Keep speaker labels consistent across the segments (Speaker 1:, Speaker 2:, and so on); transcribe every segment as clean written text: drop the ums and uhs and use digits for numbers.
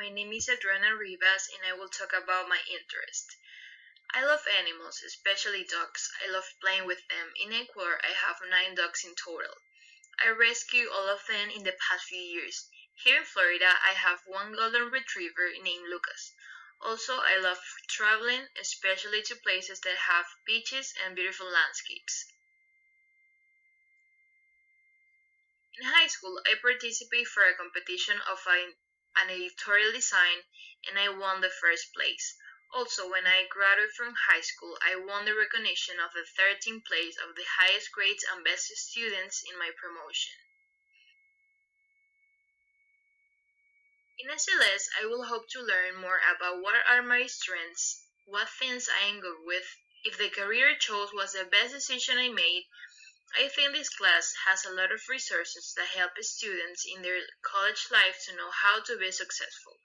Speaker 1: my name is Adriana Rivas and I will talk about my interest. I love animals, especially dogs. I love playing with them. In Ecuador, I have 9 dogs in total. I rescued all of them in the past few years. Here in Florida, I have one golden retriever named Lucas. Also, I love traveling, especially to places that have beaches and beautiful landscapes. In high school, I participated for a competition of an editorial design and I won the first place. Also, when I graduated from high school, I won the recognition of the 13th place of the highest grades and best students in my promotion. In SLS, I will hope to learn more about what are my strengths, what things I am good with, if the career I chose was the best decision I made. I think this class has a lot of resources that help students in their college life to know how to be successful.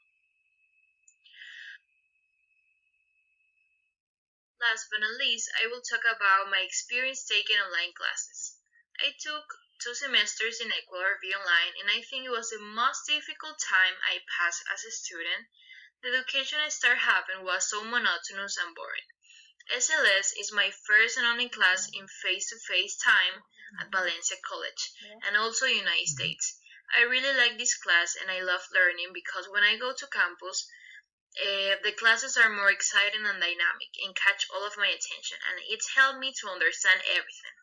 Speaker 1: Last but not least, I will talk about my experience taking online classes. I took 2 semesters in Ecuador via online, and I think it was the most difficult time I passed as a student. The education I started having was so monotonous and boring. SLS is my first and only class in face-to-face time at Valencia College and also United States. I really like this class and I love learning because when I go to campus, the classes are more exciting and dynamic and catch all of my attention, and it's helped me to understand everything.